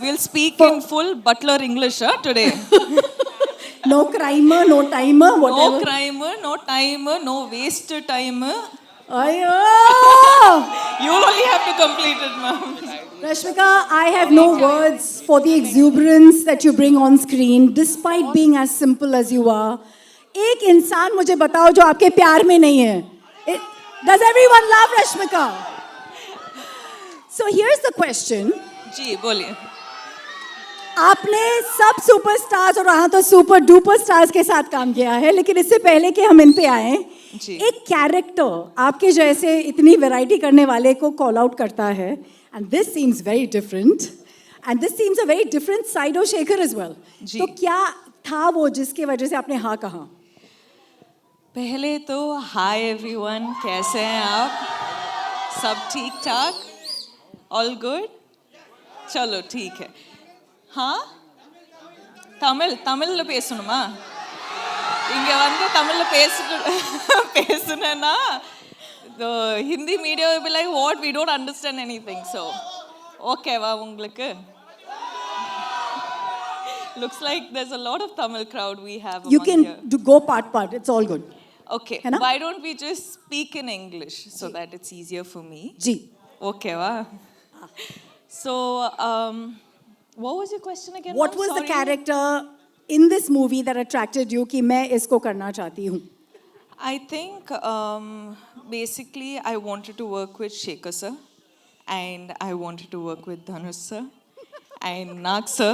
We'll speak in full butler English today. No crimer, no timer, whatever. No crimer, no timer, no waste timer. Ayo! You'll only have to complete it, ma'am. Rashmika, I have no words for the exuberance that you bring on screen, despite being as simple as you are. एक इंसान मुझे बताओ जो आपके प्यार में नहीं है. Does everyone love Rashmika? So here's the question. जी बोलिए. आपने सब सुपरस्टार्स और वहाँ तो सुपर डुपर स्टार्स के साथ काम किया है, लेकिन इससे पहले कि हम इन पे आए, एक कैरेक्टर आपके जैसे इतनी वैरायटी करने वाले को कॉल आउट करता है, and this seems very different, and this seems a very different side of Shekhar as well. तो क्या था वो जिसकी वजह से आपने हाँ कहा? पहले तो हाय एवरीवन, कैसे हैं आप? सब ठीक ठाक? All good? चलो ठीक है. हाँ, தமிழ்ல பேசணுமா? இங்க வந்து தமிழ்ல பேசுனேன்னா the Hindi media will be like, what, we don't understand anything. So ஓகேவா உங்களுக்கு? Looks like there's a lot of Tamil crowd we have. You can go part. It's all good. Okay. Why don't we just speak in English so that it's easier for me? Ji. Okay, wow. So, what was your question again? What was the character in this movie that attracted you कि मैं इसको करना चाहती हूँ? I think basically I wanted to work with Shekhar sir, and I wanted to work with Dhanush sir and Nag sir.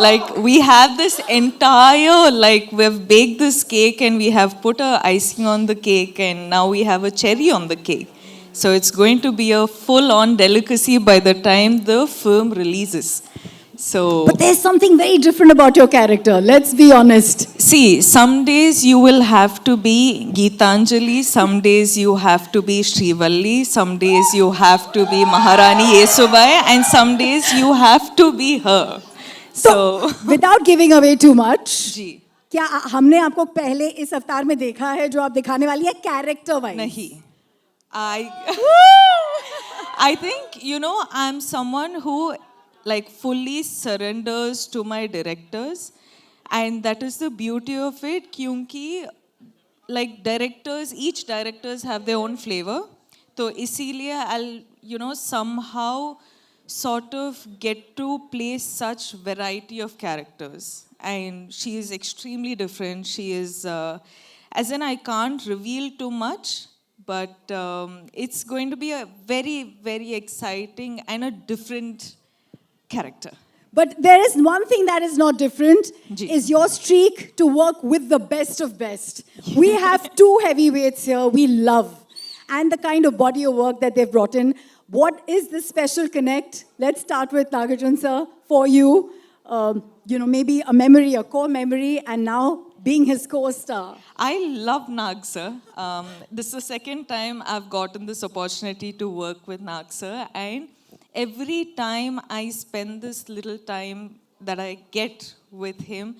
Like we have this entire, like we've baked this cake and we have put a icing on the cake and now we have a cherry on the cake. So it's going to be a full-on delicacy by the time the film releases. So, but there's something very different about your character. Let's be honest. See, some days you will have to be Geetanjali, some days you have to be Srivalli, some days you have to be Maharani Yesubai, and some days you have to be her. So, without giving away too much, जी, क्या हमने आपको पहले इस अवतार में देखा है जो आप दिखाने वाली है कैरेक्टर वाइज? नहीं. I think, you know, I'm someone who like fully surrenders to my directors, and that is the beauty of it, kyunki like directors, each directors have their own flavor. So isliye I'll, you know, somehow sort of get to play such variety of characters, and she is extremely different. She is as in I can't reveal too much, but it's going to be a very, very exciting and a different character. But there is one thing that is not different, is your streak to work with the best of best. We have two heavyweights here we love, and the kind of body of work that they've brought in. What is this special connect? Let's start with Nagarjun sir. For you, you know, maybe a memory, a core memory, and now being his co-star. I love Nag sir. This is the second time I've gotten this opportunity to work with Nag sir, and every time I spend this little time that I get with him,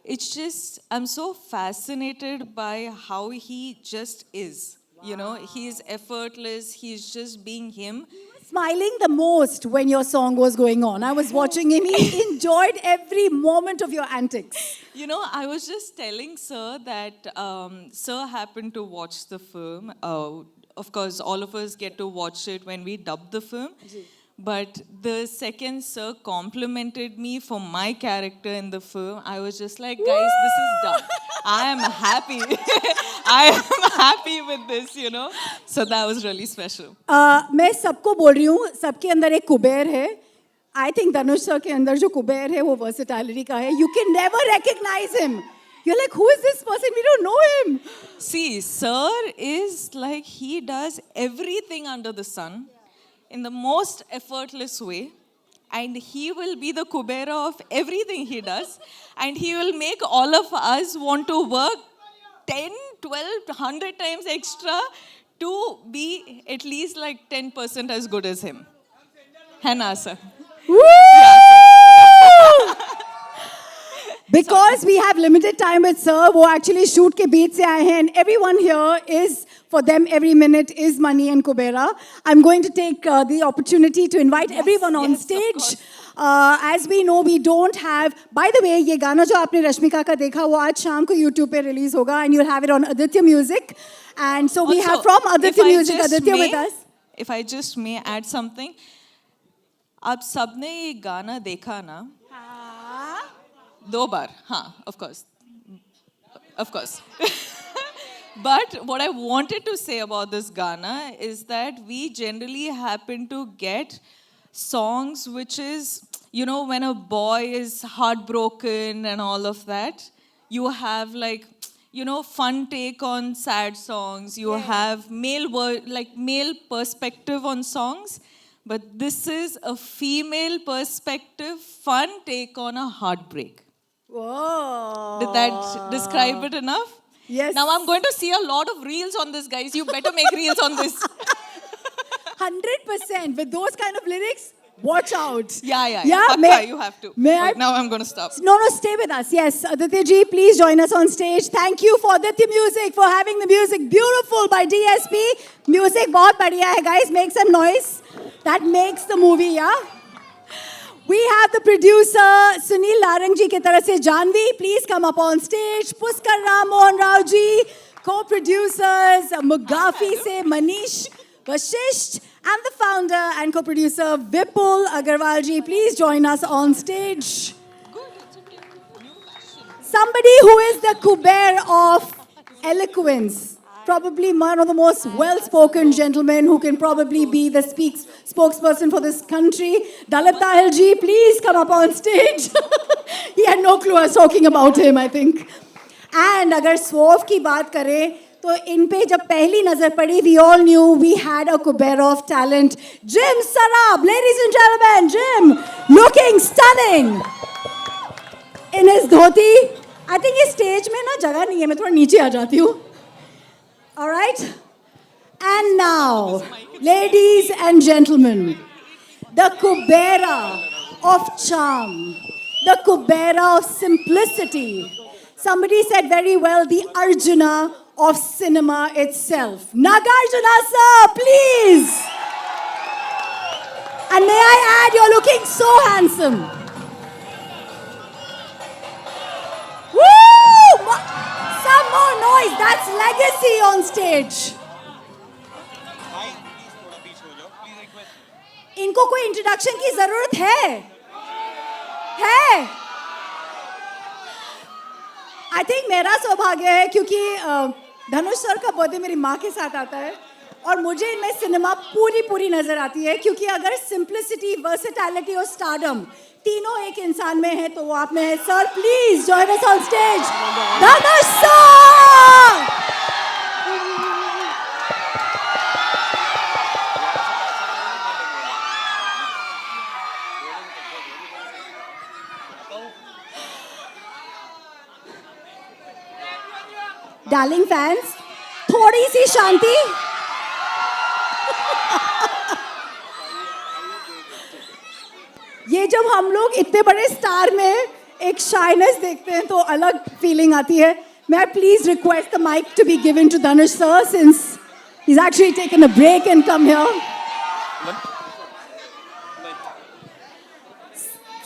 it's just, I'm so fascinated by how he just is. You know, he's effortless, he's just being him. Smiling the most when your song was going on. I was watching him, he enjoyed every moment of your antics. You know, I was just telling sir that sir happened to watch the film. Of course, all of us get to watch it when we dub the film. But the second sir complimented me for my character in the film, I was just like, guys, this is done. I am happy. I am happy with this, you know. So that was really special. मैं सबको बोल रही हूँ, सबके अंदर एक कुबेर है. I think Dhanush sir के अंदर जो कुबेर है वो versatility का है. You can never recognize him. You're like, who is this person? We don't know him. See, sir is like, he does everything under the sun in the most effortless way, and he will be the Kubera of everything he does, and he will make all of us want to work 10, 12, 100 times extra to be at least like 10% as good as him. है ना sir? Because we have limited time with sir, वो actually shoot के बीच से आए हैं, and everyone here is, for them every minute is money and Kubera. I'm going to take the opportunity to invite everyone on stage. As we know, we don't have. By the way, ये गाना जो आपने रश्मिका का देखा वो आज शाम को YouTube पे release होगा, and you'll have it on Aditya Music. And so we have from Aditya Music Aditya with us. If I just may add something, आप सबने ये गाना देखा ना? हाँ. 2 बार, हाँ, of course. But what I wanted to say about this Ghana is that we generally happen to get songs which is, you know, when a boy is heartbroken and all of that, you have like, you know, fun take on sad songs. You have male perspective on songs. But this is a female perspective, fun take on a heartbreak. Whoa. Did that describe it enough? Yes. Now I'm going to see a lot of reels on this, guys. You better make reels on this. 100%. With those kind of lyrics, watch out. Yeah. May, you have to. May Right, I? now I'm going to stop. No, stay with us. Yes, Aditya ji, please join us on stage. Thank you for Aditya Music for having the music beautiful by DSP. Music बहुत बढ़िया है, guys. Make some noise. That makes the movie, yeah? We have the producer Sunil Larang ji की तरफ से Janvi, please come up on stage. Puskar Ram Mohan Rao ji, co-producers Mugafi se Manish Vashisht, and the founder and co-producer Vipul Agarwal ji, please join us on stage. Somebody who is the Kuber of eloquence. Probably one of the most well-spoken gentlemen who can probably be the spokesperson for this country. Dalit Tahil ji, please come up on stage. He had no clue I was talking about him, I think. And agar Swerve की बात करें, तो इन पे जब पहली नजर पड़ी, we all knew we had a Kubera of talent. Jim Sarab, ladies and gentlemen, Jim, looking stunning in his dhoti. I think इस stage में ना जगह नहीं है, मैं थोड़ा नीचे आ जाती हूँ. All right? And now, ladies and gentlemen, the Kubera of charm, the Kubera of simplicity. Somebody said very well, the Arjuna of cinema itself. Nagarjuna sir, please. And may I add, you're looking so handsome. Woo! Some more noise. That's legacy on stage. इनको कोई introduction की जरूरत है? I think मेरा सौभाग्य है क्योंकि धनुष sir का बर्थडे मेरी माँ के साथ आता है और मुझे इनमें सिनेमा पूरी नजर आती है क्योंकि अगर सिंप्लिसिटी, वर्सेटैलिटी और स्टारडम तीनों एक इंसान में है तो वो आप में है. Sir please join us on stage. Dhanush sir. Darling fans, थोड़ी सी शांति. ये जब हम लोग इतने बड़े स्टार में एक शाइनेस देखते हैं तो अलग फीलिंग आती है. May I please request the mic to be given to Dhanush sir since he's actually taken a break and come here.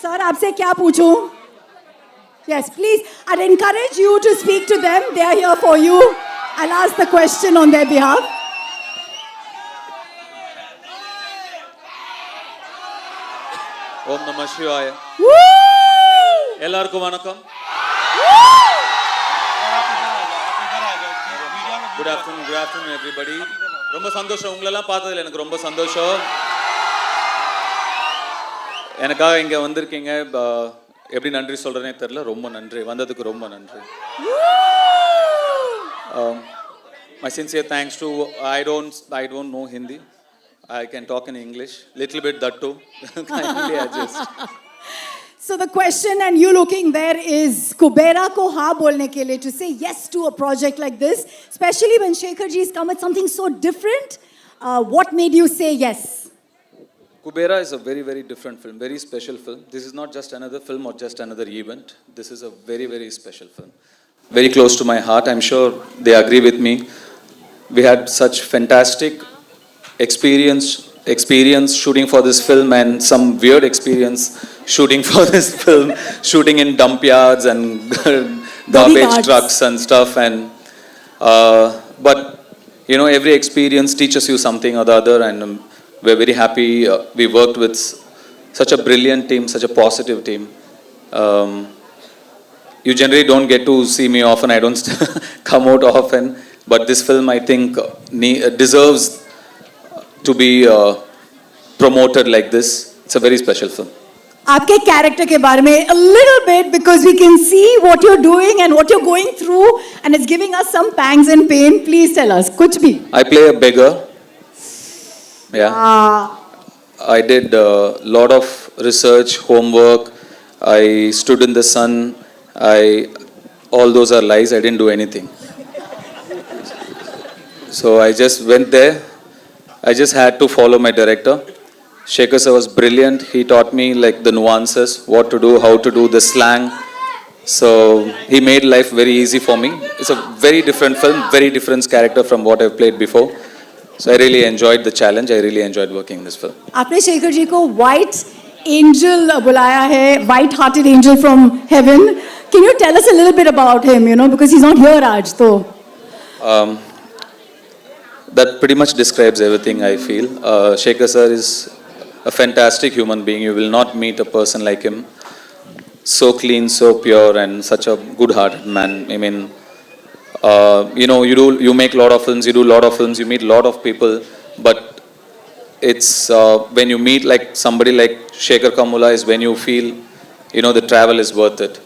Sir, आपसे क्या पूछूं? Yes, please. I'd encourage you to speak to them. They are here for you. I'll ask the question on their behalf. Om Namah Shivaya. Woo! எல்லாருக்கும் வணக்கம். Good afternoon everybody. ரொம்ப சந்தோஷம் உங்களெல்லாம் பார்த்ததுல எனக்கு ரொம்ப சந்தோஷம். எனக்காக இங்க வந்திருக்கீங்க. எப்படி நன்றி சொல்றேனே தெரியல. ரொம்ப நன்றி. வந்ததுக்கு ரொம்ப நன்றி. My sincere thanks to I don't know Hindi. I can talk in English, little bit that too. Kindly adjust. So the question, and you looking there, is Kubera ko हाँ बोलने के लिए to say yes to a project like this, especially when Shekhar ji has come with something so different. What made you say yes? Kubera is a very, very different film, very special film. This is not just another film or just another event. This is a very, very special film. Very close to my heart. I'm sure they agree with me. We had such fantastic experience shooting for this film and some weird experience shooting for this film, shooting in dump yards and garbage Bodyguards. trucks and stuff. And but you know, every experience teaches you something or the other, and we're very happy. We worked with such a brilliant team, such a positive team. You generally don't get to see me often. I don't come out often, but this film, I think, deserves to be promoted like this. It's a very special film. आपके character के बारे में a little bit, because we can see what you're doing and what you're going through, and it's giving us some pangs and pain. Please tell us, कुछ भी. I play a beggar. Yeah. I did a lot of research, homework. I stood in the sun. All those are lies. I didn't do anything. So I just went there. I just had to follow my director. Shekhar sir was brilliant. He taught me like the nuances, what to do, how to do, the slang. So he made life very easy for me. It's a very different film, very different character from what I've played before. So I really enjoyed the challenge. I really enjoyed working in this film. आपने शेखर जी को white angel बुलाया है, white-hearted angel from heaven. Can you tell us a little bit about him? You know, because he's not here, Raj. So. That pretty much describes everything I feel. Shekhar sir is a fantastic human being. You will not meet a person like him. So clean, so pure, and such a good-hearted man. I mean, you know, you make a lot of films, you do a lot of films, you meet a lot of people, but it's when you meet like somebody like Shekhar Kamula is when you feel, you know, the travel is worth it.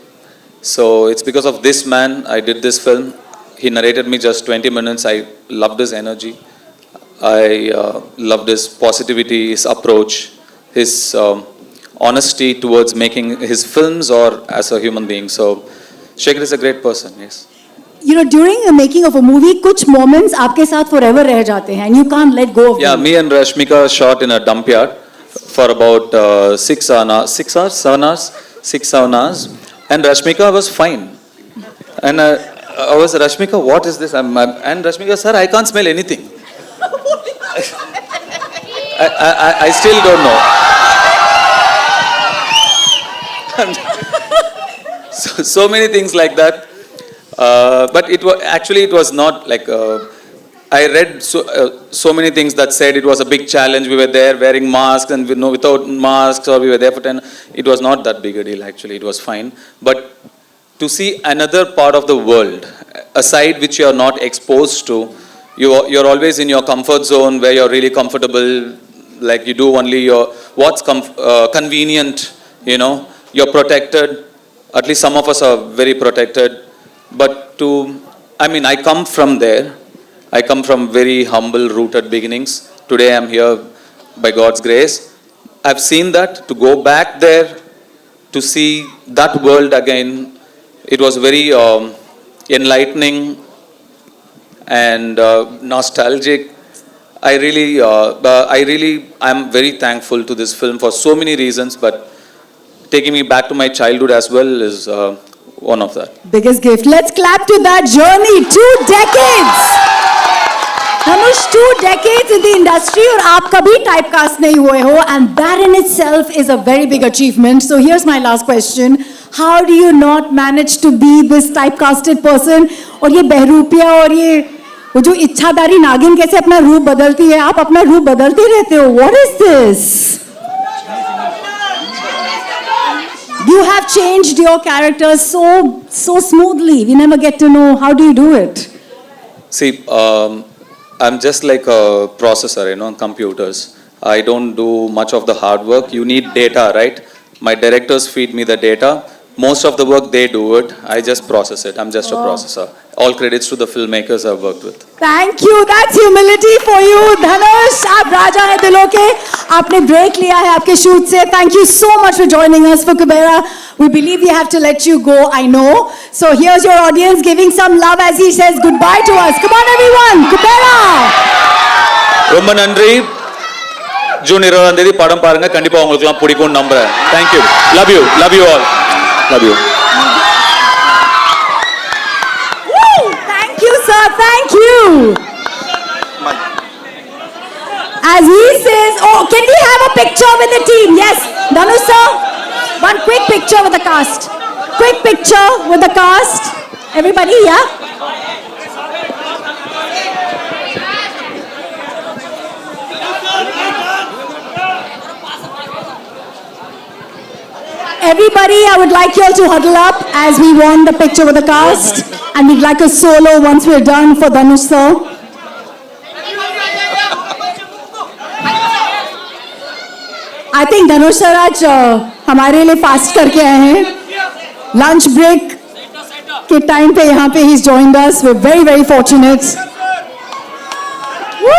So it's because of this man I did this film. He narrated me just 20 minutes. I loved his energy. I loved his positivity, his approach, his honesty towards making his films or as a human being. So Shekhar is a great person, yes. You know, during the making of a movie, कुछ moments आपके साथ forever रह जाते हैं, and you can't let go of Yeah, them. me and Rashmika shot in a dump yard for about 6 hours, 7 hours, and Rashmika was fine. And I was, Rashmika, what is this? And Rashmika, sir, I can't smell anything. I still don't know. So many things like that. But it was not like, I read so many things that said it was a big challenge. We were there wearing masks and without masks, or we were there for 10. It was not that big a deal, actually. It was fine. But to see another part of the world, a side which you are not exposed to, you're always in your comfort zone where you're really comfortable, like you do only what's convenient, you know, you're protected. At least some of us are very protected. But I come from there. I come from very humble, rooted beginnings. Today I'm here by God's grace. I've seen that. To go back there, to see that world again, it was very enlightening and nostalgic. I'm very thankful to this film for so many reasons, but taking me back to my childhood as well is one of that. Biggest gift. Let's clap to that journey. 2 decades. Dhanush, 2 decades in the industry, और आप कभी typecast नहीं हुए हो, and that in itself is a very big achievement. So here's my last question. How do you not manage to be this typecasted person? और ये बहरूपिया और ये वो जो इच्छाधारी नागिन कैसे अपना रूप बदलती है? आप अपना रूप बदलते रहते हो. What is this? You have changed your character so smoothly. We never get to know. How do you do it? See, I'm just like a processor, you know, computers. I don't do much of the hard work. You need data, right? My directors feed me the data. Most of the work, they do it. I just process it. I'm just a processor. All credits to the filmmakers I've worked with. Thank you. That's humility for you, Dhanush. आप राजा हैं दिलों के. आपने break लिया है आपके shoot से. Thank you so much for joining us for Kubera. We believe we have to let you go, I know. So here's your audience giving some love as he says goodbye to us. Come on, everyone. Kubera. ரொம்ப நன்றி. June 20ஆம் தேதி படம் பாருங்க. கண்டிப்பா உங்களுக்குலாம் பிடிக்கும்னு நம்புறேன். Thank you. Love you. Love you all. Love you. Woo! Thank you, sir. Thank you. As he says, oh, can we have a picture with the team? Yes, Dhanush sir. picture with the cast. Quick picture with the cast. Everybody, yeah? Everybody, I would like you all to huddle up as we want the picture with the cast. And we'd like a solo once we're done for Dhanush sir. I think Dhanush sir आज हमारे लिए fast करके आए हैं. Lunch break के time पे यहाँ पे he's joined us. We're very, very fortunate. Woo!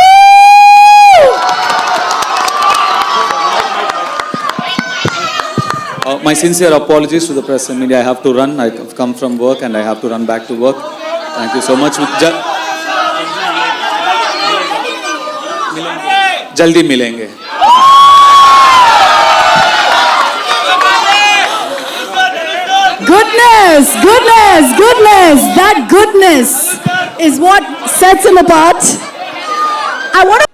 My sincere apologies to the press and media. I have to run. I've come from work and I have to run back to work. Thank you so much. जल्दी मिलेंगे. Goodness, goodness, goodness. That goodness is what sets him apart. I want to.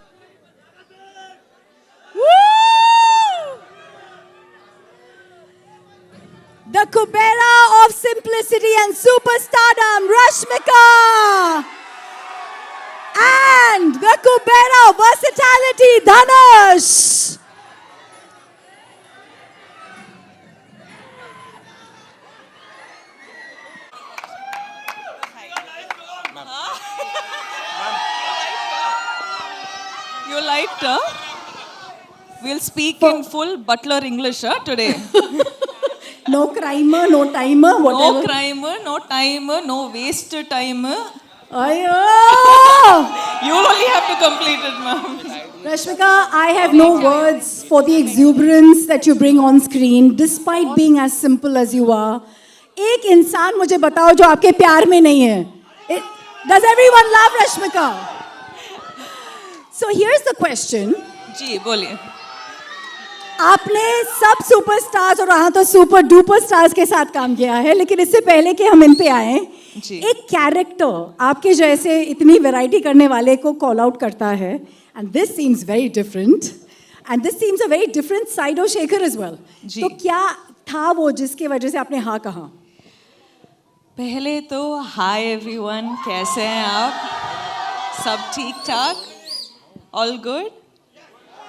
The Kubera of simplicity and superstardom, Rashmika. And the Kubera of versatility, Dhanush. You liked her? We'll speak in full Butler English today. No crimer, no timer, whatever. No crimer, no timer, no waste timer. Ayo! You only have to complete it, ma'am. Rashmika, I have no words for the exuberance that you bring on screen, despite being as simple as you are. एक इंसान मुझे बताओ जो आपके प्यार में नहीं है. Does everyone love Rashmika? So here's the question. जी बोलिए. आपने सब सुपरस्टार्स और वहाँ तो सुपर डुपर स्टार्स के साथ काम किया है, लेकिन इससे पहले कि हम इन पे आए, एक कैरेक्टर आपके जैसे इतनी वैरायटी करने वाले को कॉल आउट करता है, and this seems very different, and this seems a very different side of Shekhar as well. तो क्या था वो जिसकी वजह से आपने हाँ कहा? पहले तो हाय एवरीवन, कैसे हैं आप? सब ठीक ठाक? All good?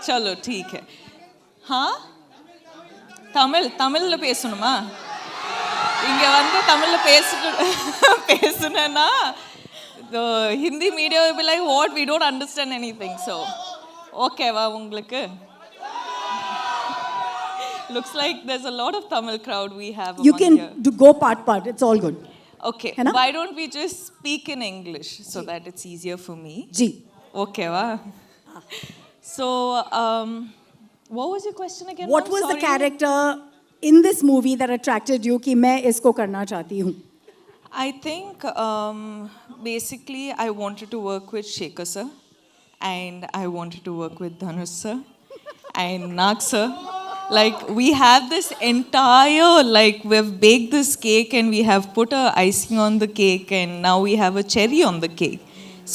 चलो ठीक है. हाँ, தமிழ் பேசணுமா? இங்க வந்து தமிழ்ல பேசுனா the Hindi media will be like, what, we don't understand anything. So okay வா உங்களுக்கு? Looks like there's a lot of Tamil crowd we have You among can here. go part, it's all good. Okay, है ना? why don't we just speak in English so that it's easier for me? Ji. Okay va? So what was your question again? What ma'am? was the Sorry. character in this movie that attracted you कि मैं इसको करना चाहती हूँ? I think basically I wanted to work with Shekhar sir, and I wanted to work with Dhanush sir and Nag sir. Like we have this entire, like we've baked this cake and we have put a icing on the cake and now we have a cherry on the cake.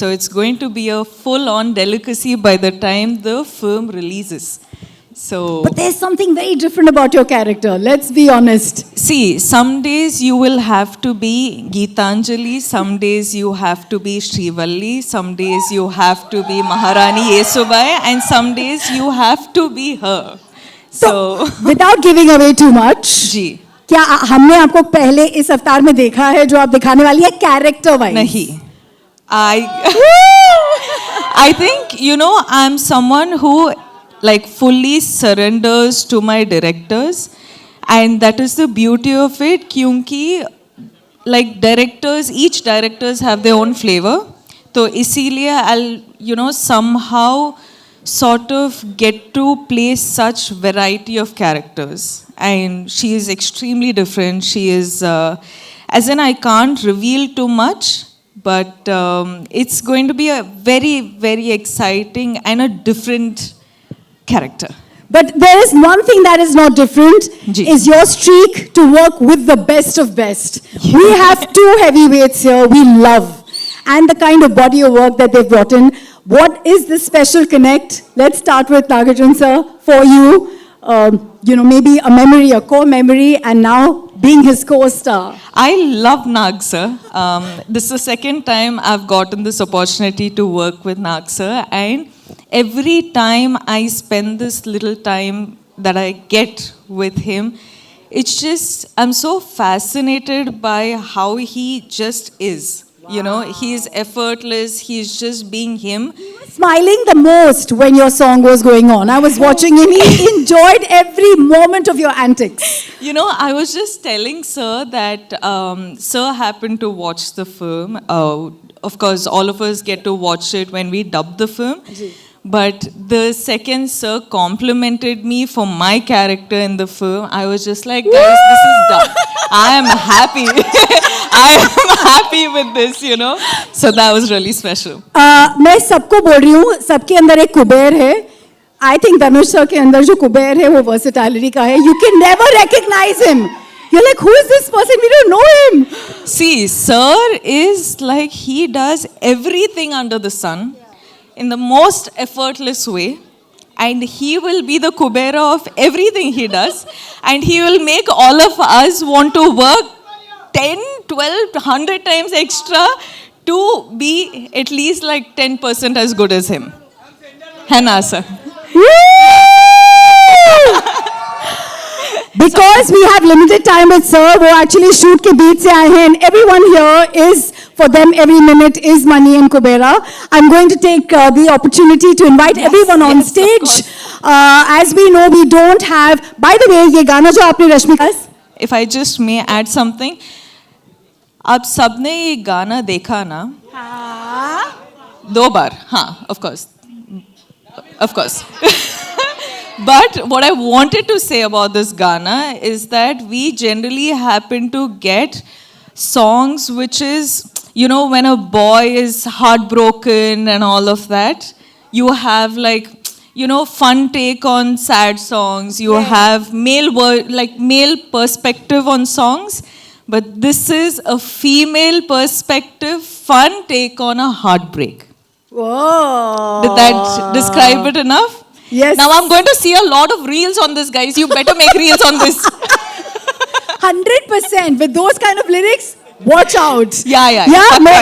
So it's going to be a full-on delicacy by the time the film releases. So, But there's something very different about your character. Let's be honest. see, some days you will have to be Geetanjali, some days you have to be Srivalli, some days you have to be Maharani Yesubai, and some days you have to be her. So, Without giving away too much, जी, क्या हमने आपको पहले इस अवतार में देखा है जो आप दिखाने वाली है character wise? nahi. I think, you know, I'm someone who like fully surrenders to my directors, and that is the beauty of it. क्योंकि like directors, each directors have their own flavor. तो इसीलिए I'll, you know, somehow sort of get to play such variety of characters, and she is extremely different. She is as in I can't reveal too much, but it's going to be a very, very exciting and a different character. But there is one thing that is not different, ji. is your streak to work with the best of best. We have two heavyweights here we love, and the kind of body of work that they've brought in. What is this special connect? Let's start with Nagarjun sir. For you, maybe a memory, a core memory, and now being his co-star? I love Nag sir. This is the second time I've gotten this opportunity to work with Nag sir, and every time I spend this little time that I get with him, it's just, I'm so fascinated by how he just is. You know, he's effortless, he's just being him. Smiling the most when your song was going on. I was watching him. He enjoyed every moment of your antics. You know, I was just telling Sir that Sir happened to watch the film. Of course, all of us get to watch it when we dub the film. But the second Sir complimented me for my character in the film, I was just like, guys, this is done. I am happy. I am happy with this, you know. So that was really special. मैं सबको बोल रही हूँ, सबके अंदर एक कुबेर है. I think Dhanush sir के अंदर जो कुबेर है वो versatility का है. You can never recognize him. You're like, who is this person? We don't know him. See, Sir is like, he does everything under the sun in the most effortless way. And he will be the Kubera of everything he does. And he will make all of us want to work 10, 12, 100 times extra to be at least like 10% as good as him. Hannah, sir. Because we have limited time with sir, वो actually shoot के बीच से आए हैं, and everyone here is, for them every minute is money and Kubera. I'm going to take the opportunity to invite everyone on yes, of stage. course. As we know, we don't have, by the way, ये गाना जो आपने Rashmika, If I just may add something. आप सबने ये गाना देखा ना? दो बार, हाँ, of course. Of course. But what I wanted to say about this Ghana is that we generally happen to get songs which is, you know, when a boy is heartbroken and all of that, you have like, you know, fun take on sad songs, you have male perspective on songs, but this is a female perspective, fun take on a heartbreak. Whoa. Did that describe it enough? Yes. Now I'm going to see a lot of reels on this, guys. You better make reels on this. 100% with those kind of lyrics. Watch out. Yeah.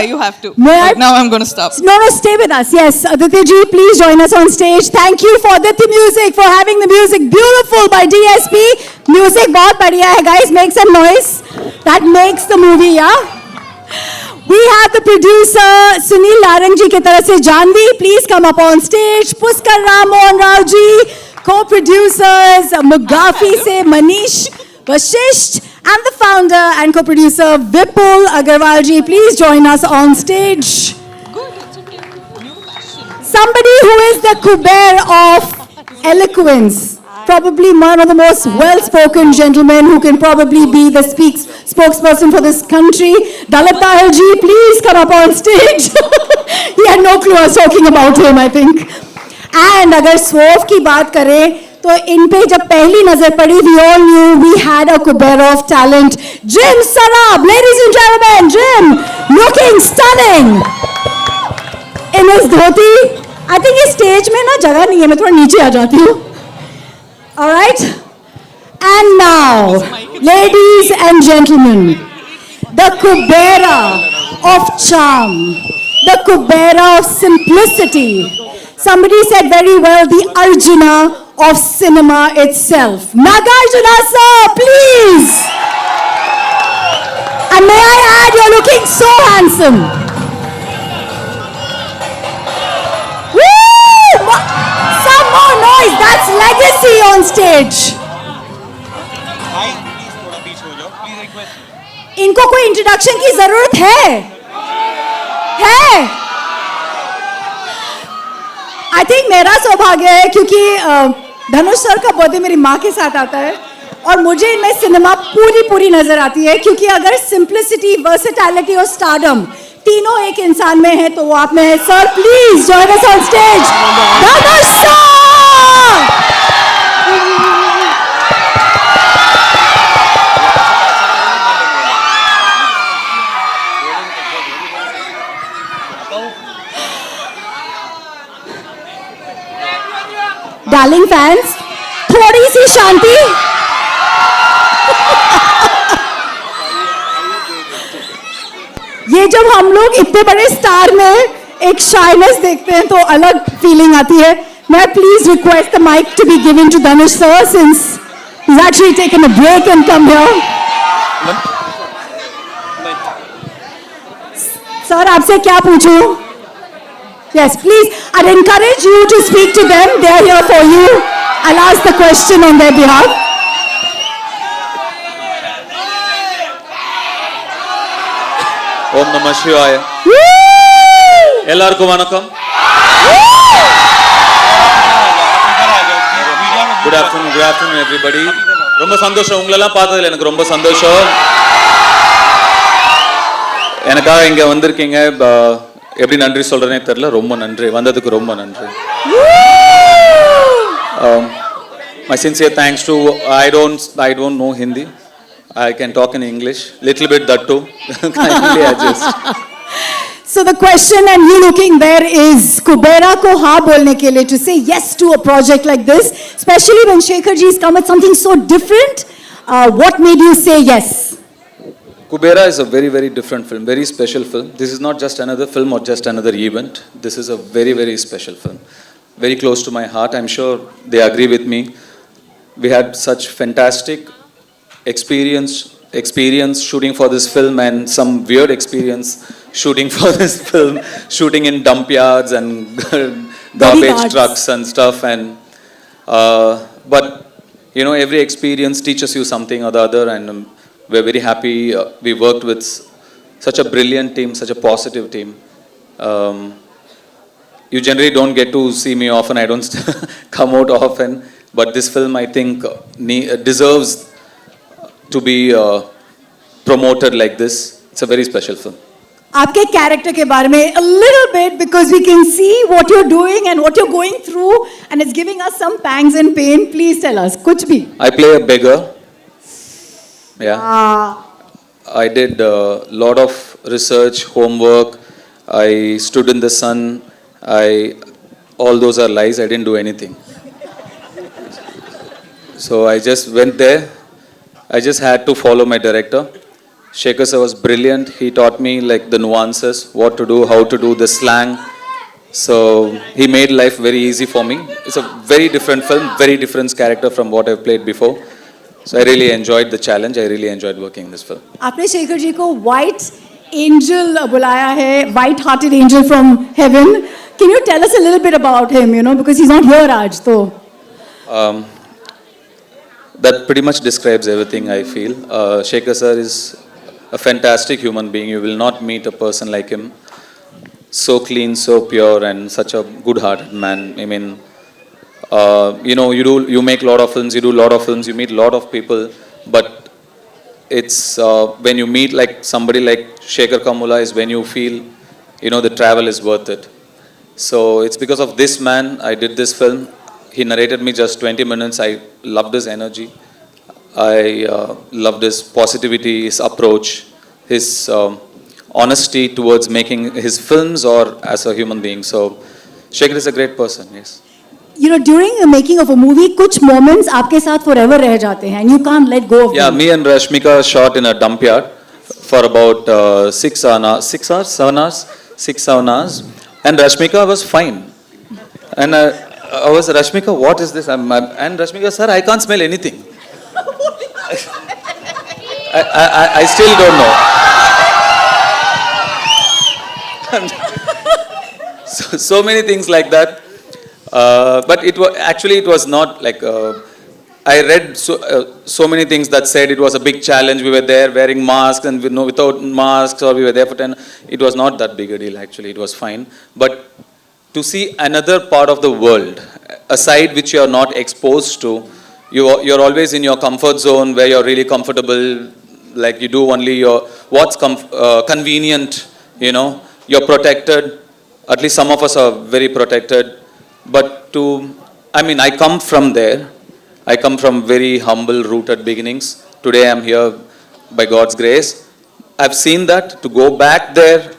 You have to. May I? Now I'm going to stop. No, stay with us. Yes, Aditya ji, please join us on stage. Thank you for Aditya Music for having the music beautiful by DSP. Music बहुत बढ़िया है, guys. Make some noise. That makes the movie, yeah. We have the producer Sunil Larang ji की तरफ से Janvi. Please come up on stage. Puskar Ram Mohan Rao ji. Co-producers Mugafi se Manish Vashisht. And the founder and co-producer Vipul Agarwal ji. Please join us on stage. Good, it's okay. New fashion. Somebody who is the Kuber of eloquence. Probably one of the most well-spoken gentlemen who can probably be the spokesperson for this country. Dalit Tahil ji, please come up on stage. He had no clue I was talking about him, I think. And अगर Swerve की बात करें तो इन पे जब पहली नजर पड़ी, we all knew we had a Kubera of talent. Jim Sarab, ladies and gentlemen, Jim, looking stunning in his dhoti. I think इस stage में ना जगह नहीं है, मैं थोड़ा नीचे आ जाती हूँ. All right? And now, ladies and gentlemen, the Kubera of charm, the Kubera of simplicity. Somebody said very well, the Arjuna of cinema itself. Nagarjuna sir, please. And may I add, you're looking so handsome. Woo! Some more noise. That's legacy on stage. इनको कोई introduction की जरूरत है? I think मेरा सौभाग्य है क्योंकि धनुष sir का बर्थडे मेरी माँ के साथ आता है और मुझे इनमें सिनेमा पूरी नजर आती है क्योंकि अगर सिंप्लिसिटी, वर्सेटैलिटी और स्टारडम तीनों एक इंसान में है तो वो आप में है. Sir please join us on stage. Dhanush sir. Darling fans, थोड़ी सी शांति? ये जब हम लोग इतने बड़े स्टार में एक शाइनेस देखते हैं तो अलग फीलिंग आती है. May I please request the mic to be given to Dhanush sir since he's actually taken a break and come here. Sir, आपसे क्या पूछूं? Yes, please. I'd encourage you to speak to them. They are here for you. I'll ask the question on their behalf. ஓம் நம சிவாய. எல்லாருக்கும் வணக்கம். Good afternoon everybody. ரொம்ப சந்தோஷம் உங்களெல்லாம் பார்த்ததுல எனக்கு ரொம்ப சந்தோஷம். எனக்காக இங்க வந்திருக்கீங்க. எப்படி நன்றி சொல்றேனே தெரியல. ரொம்ப நன்றி, வந்ததுக்கு ரொம்ப நன்றி. My sincere thanks to I don't know Hindi. I can talk in English, little bit that too. Kindly adjust. So the question, and you looking there, is Kubera ko हाँ बोलने के लिए, to say yes to a project like this, especially when Shekhar ji has come with something so different. What made you say yes? Kubera is a very, very different film, very special film. This is not just another film or just another event. This is a very, very special film. Very close to my heart. I'm sure they agree with me. We had such fantastic experience shooting for this film, and some weird experience shooting for this film, shooting in dump yards and garbage trucks and stuff. And but you know, every experience teaches you something or the other, and we're very happy. We worked with such a brilliant team, such a positive team. You generally don't get to see me often. I don't come out often, but this film, I think, deserves to be promoted like this. It's a very special film. आपके character के बारे में a little bit, because we can see what you're doing and what you're going through, and it's giving us some pangs and pain. Please tell us, कुछ भी. I play a beggar. Yeah. I did a lot of research, homework. I stood in the sun. All those are lies. I didn't do anything. So I just went there. I just had to follow my director. Shekhar sir was brilliant. He taught me like the nuances, what to do, how to do, the slang. So he made life very easy for me. It's a very different film, very different character from what I've played before. So I really enjoyed the challenge. I really enjoyed working in this film. आपने शेखर जी को white angel बुलाया है, white-hearted angel from heaven. Can you tell us a little bit about him? You know, because he's not here आज तो. That pretty much describes everything I feel. Shekhar sir is a fantastic human being. You will not meet a person like him. So clean, so pure, and such a good-hearted man. I mean, you know, you make a lot of films, you do a lot of films, you meet a lot of people, but it's when you meet like somebody like Shekhar Kamula is when you feel, you know, the travel is worth it. So it's because of this man I did this film. He narrated me just 20 minutes. I loved his energy. I loved his positivity, his approach, his honesty towards making his films or as a human being. So Shekhar is a great person, yes. You know, during the making of a movie, कुछ moments आपके साथ forever रह जाते हैं, and you can't let go of Yeah, them. me and Rashmika shot in a dump yard for about 7 hours. And Rashmika was fine. And I was, Rashmika, what is this? And Rashmika, sir, I can't smell anything. I still don't know. So many things like that. But it was not like, I read so many things that said it was a big challenge. We were there wearing masks and without masks, or we were there for 10. It was not that big a deal, actually. It was fine. But to see another part of the world, a side which you are not exposed to, you're always in your comfort zone where you're really comfortable, like you do only what's convenient, you know, you're protected. At least some of us are very protected. But I come from there. I come from very humble, rooted beginnings. Today I'm here by God's grace. I've seen that. To go back there,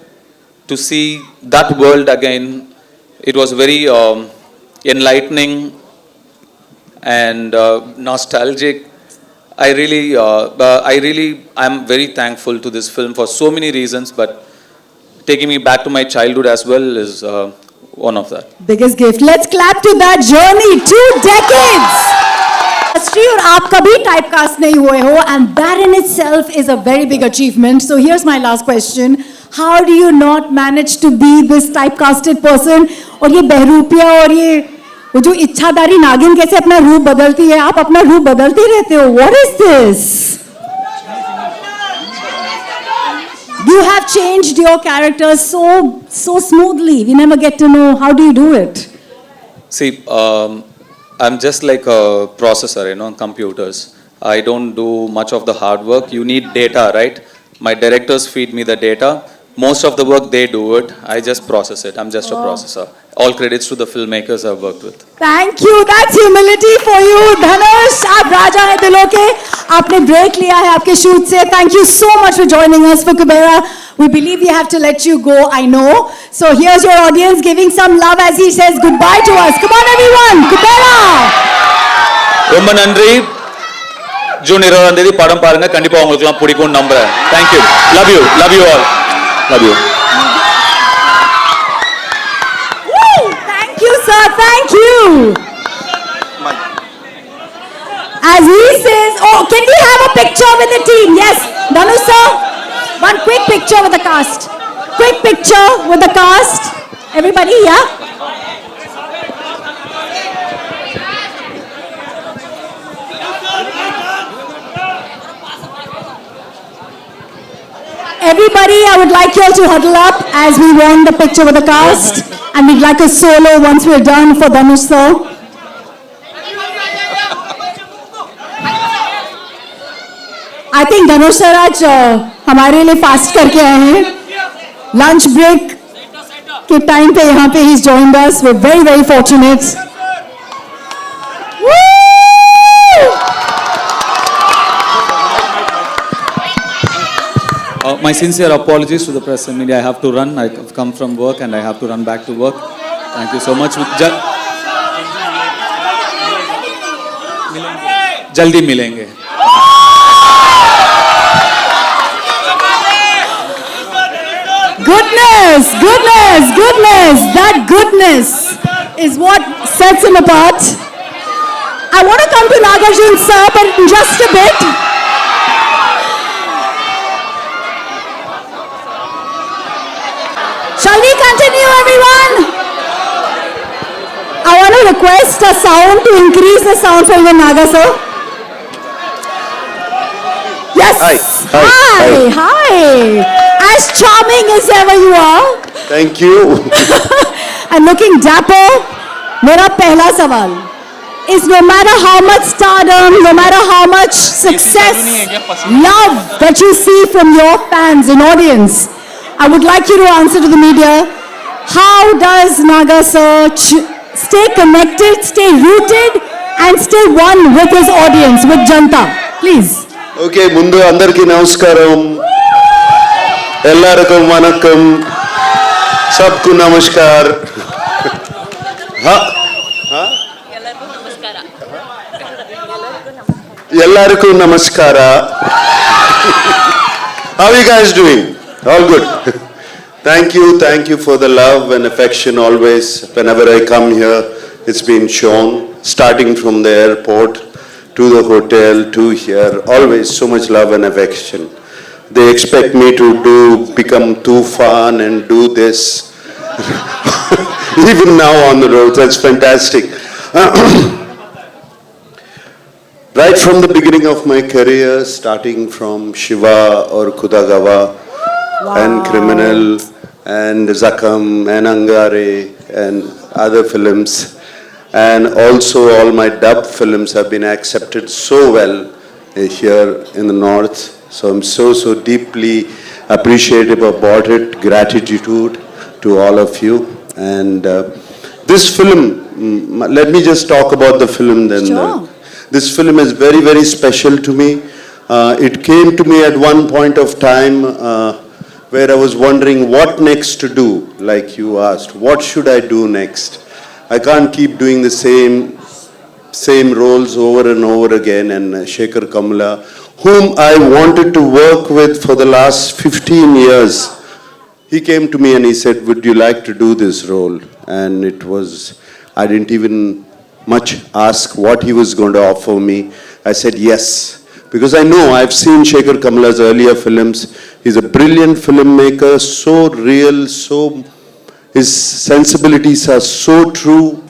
to see that world again, it was very enlightening. and nostalgic. I'm very thankful to this film for so many reasons, but taking me back to my childhood as well is one of that. Biggest gift. Let's clap to that journey. 2 decades. Industry और आप कभी typecast नहीं हुए हो, and that in itself is a very big achievement. So here's my last question. How do you not manage to be this typecasted person? और ये बहरूपिया और ये वो जो इच्छाधारी नागिन कैसे अपना रूप बदलती है? आप अपना रूप बदलते रहते हो. What is this? You have changed your character so smoothly. We never get to know how do you do it. See, I'm just like a processor, computers. I don't do much of the hard work. You need data, right? My directors feed me the data. Most of the work they do it. I just process it. I'm just a processor. All credits to the filmmakers I've worked with. Thank you. That's humility for you, Dhanush. आप राजा हैं दिलों के. आपने break लिया है आपके shoot से. Thank you so much for joining us for Kubera. We believe we have to let you go, I know. So here's your audience giving some love as he says goodbye to us. Come on, everyone. Kubera. ரொம்ப நன்றி. June 20ஆம் தேதி படம் பாருங்க. கண்டிப்பா உங்களுக்குலாம் பிடிக்கும்னு நம்புறேன். Thank you. Love you. Love you all. Love you. Woo! Thank you, sir. Thank you. As he says, oh, can we have a picture with the team? Yes, Dhanush sir. One quick picture with the cast. Quick picture with the cast. Everybody, yeah? Everybody, I would like you all to huddle up as we want the picture with the cast. And we'd like a solo once we're done for Dhanush sir. I think Dhanush sir आज हमारे लिए fast करके आए हैं. Lunch break के time पे यहाँ पे he's joined us. We're very very fortunate. Woo! My sincere apologies to the press and media. I have to run. I've come from work and I have to run back to work. Thank you so much. जल्दी मिलेंगे. Goodness, goodness, goodness. That goodness is what sets him apart. I want to come to Nagarjun sir, but in just a bit. Shall we continue, everyone? I want to request a sound to increase the sound for even Naga sir. Yes. Hi. Hi. Hi. As charming as ever you are. Thank you. And looking dapper. मेरा पहला सवाल is no matter how much stardom, no matter how much success, love that you see from your fans and audience, I would like you to answer to the media, how does Naga sir stay connected, stay rooted and stay one with his audience, with Janta? Please. Okay, ముందు అందరికీ నమస్కారం. ఎల్లరికీ వణకం. सबको नमस्कार. ఎల్లరికీ నమస్కార. How are you guys doing? All good. Thank you for the love and affection always. Whenever I come here, it's been shown, starting from the airport to the hotel to here, always so much love and affection. They expect me to become too fun and do this. Even now on the road, that's fantastic. Right from the beginning of my career, starting from Shiva or Kudagawa, and Criminal and Zakam and Angare and other films, and also all my dub films have been accepted so well here in the north. So I'm so deeply appreciative about it. Gratitude to all of you. And this film, let me just talk about the film then. Sure. This film is very special to me. It came to me at one point of time where I was wondering what next to do, like you asked. What should I do next? I can't keep doing the same same roles over and over again, and Shekhar Kamla, whom I wanted to work with for the last 15 years. He came to me and he said, would you like to do this role? And it was, I didn't even much ask what he was going to offer me. I said yes, because I know I've seen Shekhar Kamla's earlier films. He's a brilliant filmmaker, so real, his sensibilities are so true.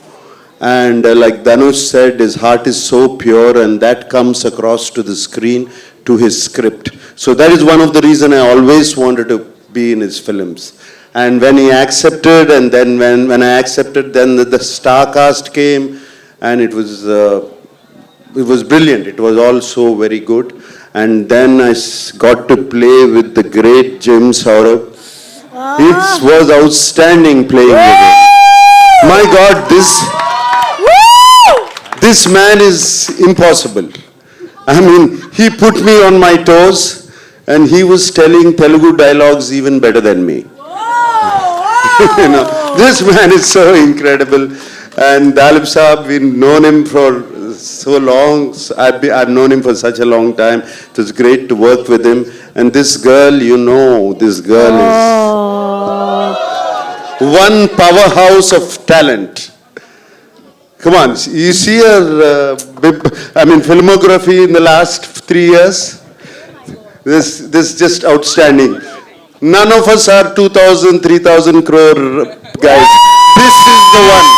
And like Dhanush said, his heart is so pure, and that comes across to the screen, to his script. So that is one of the reasons I always wanted to be in his films. And when he accepted, and then when I accepted, then the star cast came, and it was brilliant. It was all so very good. And then I got to play with the great Jim Saurabh. It was outstanding playing with him. My God, this man is impossible. I mean, he put me on my toes, and he was telling Telugu dialogues even better than me. You know, this man is so incredible. And Dalip Saab, we've known him for so long. I've known him for such a long time. It was great to work with him. And this girl, you know, this girl is one powerhouse of talent. Come on, you see her, filmography in the last 3 years? This is just outstanding. None of us are 2,000, 3,000 crore guys. This is the one.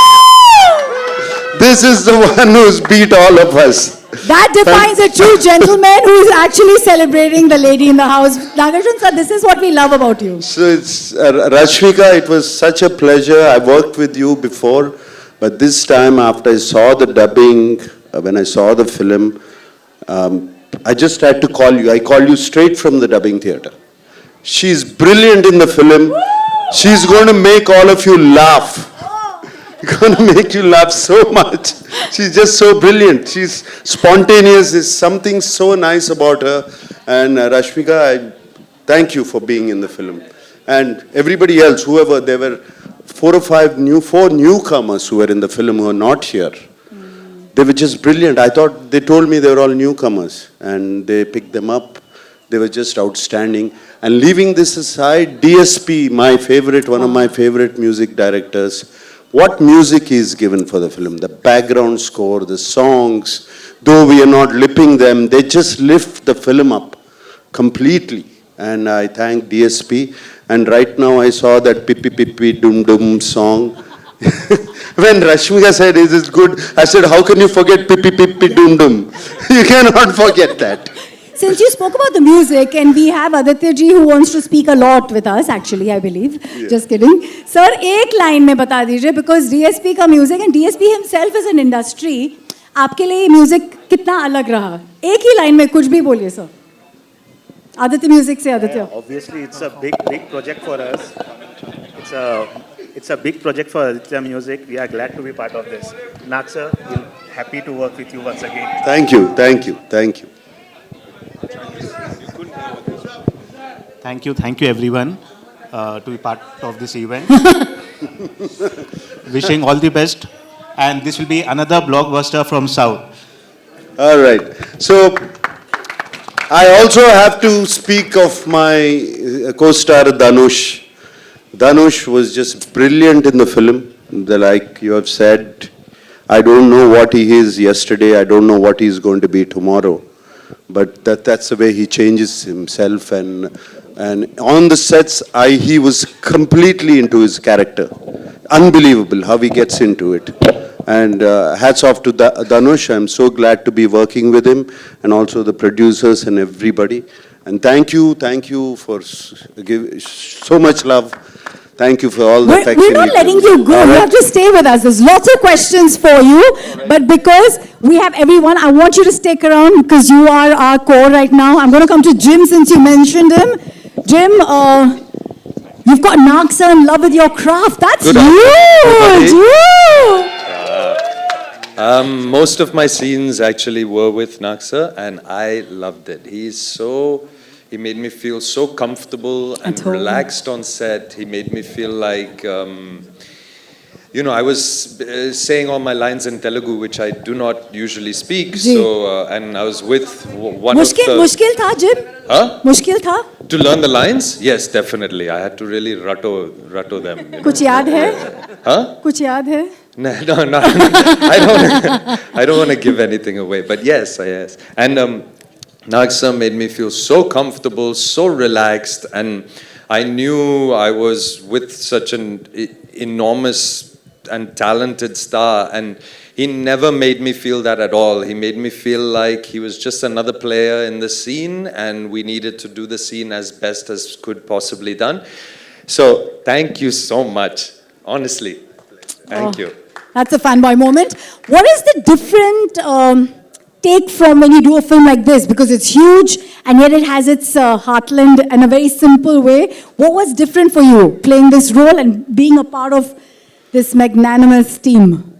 This is the one who's beat all of us. That defines a true gentleman who is actually celebrating the lady in the house. Nagarjun sir, this is what we love about you. So it's, Rashmika, it was such a pleasure. I worked with you before, but this time after I saw the dubbing, when I saw the film, I just had to call you. I called you straight from the dubbing theater. She's brilliant in the film. She's going to make all of you laugh. Going to make you laugh so much. She's just so brilliant. She's spontaneous. There's something so nice about her. And Rashmika, I thank you for being in the film. And everybody else, whoever, there were 4 newcomers who were in the film who are not here. They were just brilliant. I thought, they told me they were all newcomers, and they picked them up. They were just outstanding. And leaving this aside, DSP, my favorite, one of my favorite music directors, what music he's given for the film, the background score, the songs, though we are not lipping them, they just lift the film up completely. And I thank DSP. And right now I saw that Pippi Pippi Dum Dum song. When Rashmika said, is it good? I said, how can you forget Pippi Pippi Dum Dum? You cannot forget that. Since you spoke about the music, and we have Aditya ji who wants to speak a lot with us, actually, I believe. Yeah. Just kidding. Sir, एक line में बता दीजिए, because DSP का music, and DSP himself is an industry, आपके लिए music कितना अलग रहा? एक ही line में कुछ भी बोलिए, sir. Aditya Music से Aditya. Obviously, it's a big project for us. It's a big project for Aditya Music. We are glad to be part of this. Nag sir, we're happy to work with you once again. Thank you, thank you, thank you. Thank you everyone to be part of this event. Wishing all the best, and this will be another blockbuster from South. All right. So I also have to speak of my co-star Dhanush. Dhanush was just brilliant in the film. Like you have said, I don't know what he is yesterday. I don't know what he's going to be tomorrow. But that's the way he changes himself, and on the sets, he was completely into his character. Unbelievable how he gets into it. And hats off to Dhanush. I'm so glad to be working with him, and also the producers and everybody. And thank you for giving so much love. Thank you for all the affection. We're not letting you go. You have to stay with us. There's lots of questions for you. But because we have everyone, I want you to stick around because you are our core right now. I'm going to come to Jim since you mentioned him. Jim, you've got Nag sir in love with your craft. That's huge. Most of my scenes actually were with Nag sir, and I loved it. He made me feel so comfortable and relaxed on set. He made me feel like you know, I was saying all my lines in Telugu, which I do not usually speak. Ji. So, and I was with one मुश्किल of the... मुश्किल था gym Huh? मुश्किल था To learn the lines? Yes, definitely. I had to really rattle them. You know? कुछ याद है Huh? कुछ याद है No, I don't want to give anything away. But yes, yes. And Nagsa made me feel so comfortable, so relaxed, and I knew I was with such an enormous and talented star, and he never made me feel that at all. He made me feel like he was just another player in the scene, and we needed to do the scene as best as could possibly done. So thank you so much, honestly. Thank you. That's a fanboy moment. What is the different take from when you do a film like this? Because it's huge and yet it has its heartland in a very simple way. What was different for you playing this role and being a part of this magnanimous team?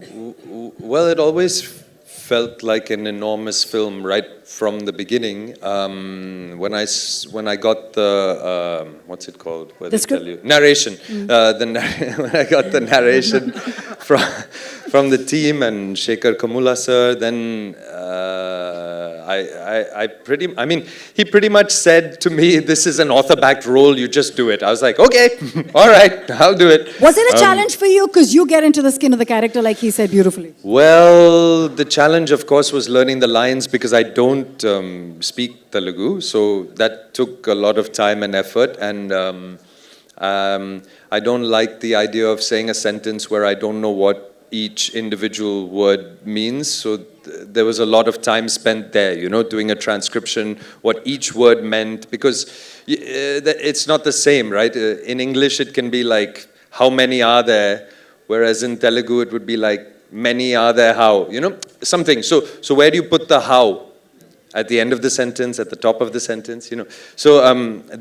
Well, it always felt like an enormous film right from the beginning. When I got the what's it called? Where The they tell script? you narration. When I got the narration from the team and Shekhar Kamula sir, then I mean, he pretty much said to me, "This is an author-backed role. You just do it." I was like, "Okay, all right, I'll do it." Was it a challenge for you? Because you get into the skin of the character, like he said beautifully. Well, the challenge, of course, was learning the lines because I don't speak Telugu, so that took a lot of time and effort. And I don't like the idea of saying a sentence where I don't know what each individual word means. So there was a lot of time spent there, you know, doing a transcription, what each word meant, because it's not the same, right? In English, it can be like, how many are there? Whereas in Telugu, it would be like, many are there how? You know, something. So where do you put the how? At the end of the sentence, at the top of the sentence, you know. So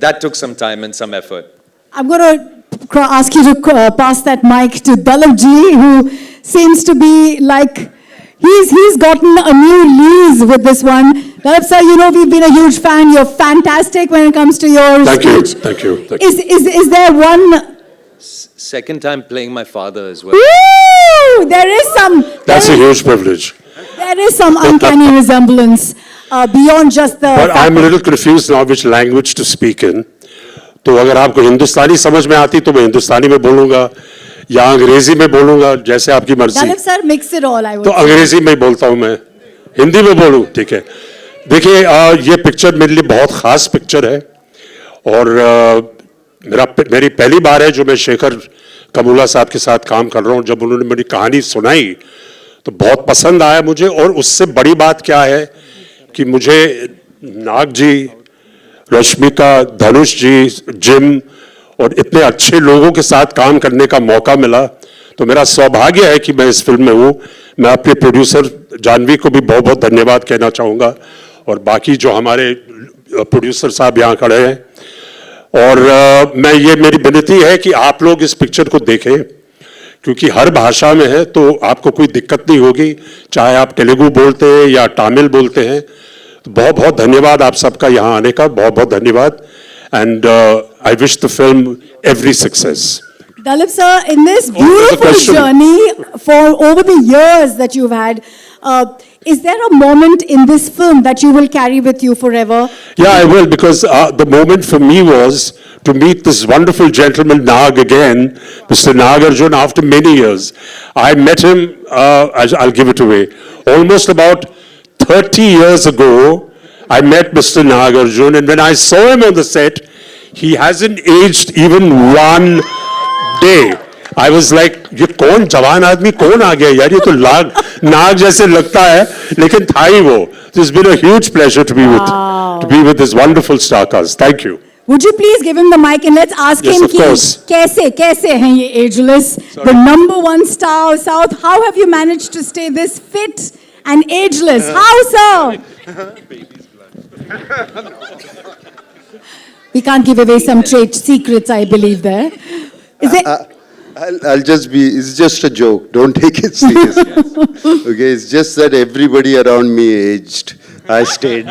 that took some time and some effort. I'm going to ask you to pass that mic to Dalip ji, who seems to be like, he's gotten a new lease with this one. Dalip sir, you know we've been a huge fan. You're fantastic when it comes to your speech. Thank you. Is there one... Second time playing my father as well. Woo! There is some... That's a huge privilege. There is some uncanny resemblance beyond just the... But I'm a little confused now which language to speak in. तो अगर आपको हिंदुस्तानी समझ में आती तो मैं हिंदुस्तानी में बोलूंगा या अंग्रेजी में बोलूंगा जैसे आपकी मर्जी. Dalip sir, mix it all, I would तो say. अंग्रेजी में बोलता हूं मैं, हिंदी में बोलूं, ठीक है. देखिए ये पिक्चर मेरे लिए बहुत खास पिक्चर है और मेरी पहली बार है जो मैं शेखर कमूला साहब के साथ काम कर रहा हूं. जब उन्होंने मेरी कहानी सुनाई तो बहुत पसंद आया मुझे. और उससे बड़ी बात क्या है कि मुझे नाग जी, रश्मिका, धनुष जी, जिम और इतने अच्छे लोगों के साथ काम करने का मौका मिला. तो मेरा सौभाग्य है कि मैं इस फिल्म में हूं. मैं अपने प्रोड्यूसर जानवी को भी बहुत बहुत धन्यवाद कहना चाहूँगा और बाकी जो हमारे प्रोड्यूसर साहब यहाँ खड़े हैं. और मेरी विनती है कि आप लोग इस पिक्चर को देखें क्योंकि हर भाषा में है तो आपको कोई दिक्कत नहीं होगी, चाहे आप तेलुगु बोलते हैं या तमिल बोलते हैं. तो बहुत बहुत धन्यवाद आप सबका यहाँ आने का, बहुत बहुत धन्यवाद. And I wish the film every success. Dalip sir, in this beautiful journey for over the years that you've had, is there a moment in this film that you will carry with you forever? Yeah, I will, because the moment for me was to meet this wonderful gentleman Nag again, Mr. Nagarjun, after many years. I met him, I'll give it away, almost about 30 years ago. I met Mr. Nagarjun, and when I saw him on the set, he hasn't aged even one day. I was like, ये कौन जवान आदमी कौन आ गया यार, ये तो नाग जैसे लगता है लेकिन था ही वो. It's been a huge pleasure to be with this wonderful star cast. Thank you. Would you please give him the mic and let's ask Yes, him of course. कैसे हैं ये ageless, the #1 star of South? How have you managed to stay this fit and ageless? How, sir? We can't give away some trade secrets, I believe there. Is it? I'll just be, it's just a joke. Don't take it seriously. Okay, it's just that everybody around me aged. I stayed.